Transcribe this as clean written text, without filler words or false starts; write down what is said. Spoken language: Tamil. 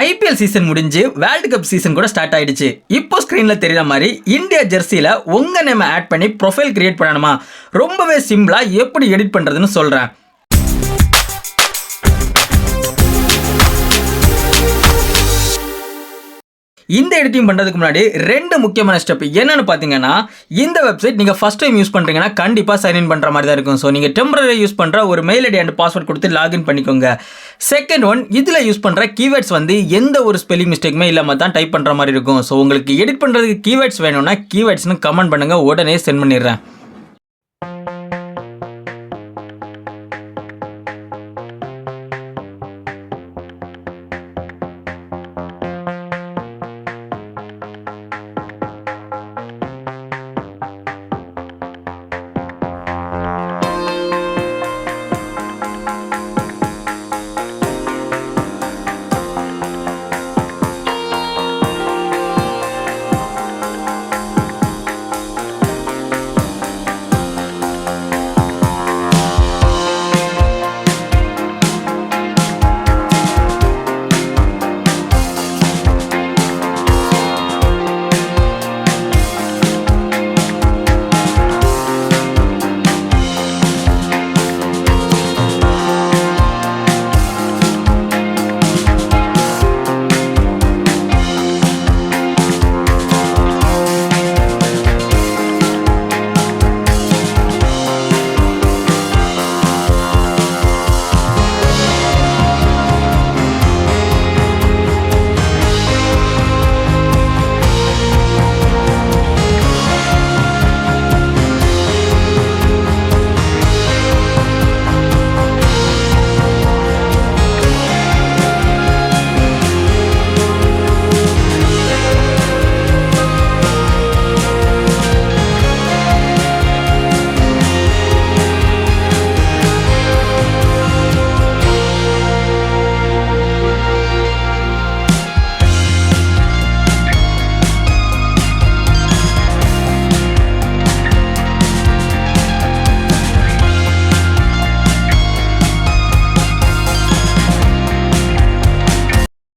ஐபிஎல் சீசன் முடிஞ்சு வேர்ல்டு கப் சீசன் கூட ஸ்டார்ட் ஆயிடுச்சு. இப்போ ஸ்கிரீன்ல தெரியற மாதிரி இந்தியா ஜெர்சியில உங்க நேம் ஆட் பண்ணி ப்ரொஃபைல் கிரியேட் பண்ணணுமா? ரொம்பவே சிம்பிளா எப்படி எடிட் பண்றதுன்னு சொல்றேன். இந்த எடிட்டிங் பண்ணுறதுக்கு முன்னாடி ரெண்டு முக்கியமான ஸ்டெப் என்னன்னு பார்த்தீங்கன்னா, இந்த வெப்சைட் நீங்கள் ஃபஸ்ட் டைம் யூஸ் பண்ணுறீங்கன்னா கண்டிப்பாக சைன்இன் பண்ணுற மாதிரி தான் இருக்கும். ஸோ நீங்கள் டெம்பரரி யூஸ் பண்ணுற ஒரு மெயில் ஐடி அண்ட் பாஸ்வேர்ட் கொடுத்து லாகின் பண்ணிக்கோங்க. செகண்ட் ஒன், இதில் யூஸ் பண்ணுற கீவேர்ட்ஸ் எந்த ஒரு ஸ்பெல்லிங் மிஸ்டேக்குமே இல்லாமல் தான் டைப் பண்ணுற மாதிரி இருக்கும். ஸோ உங்களுக்கு எடிட் பண்ணுறதுக்கு கீவேர்ட்ஸ் வேணும்னா கீவேர்ட்ஸ்னு கமெண்ட் பண்ணுங்கள், உடனே சென்ட் பண்ணிடுறேன்.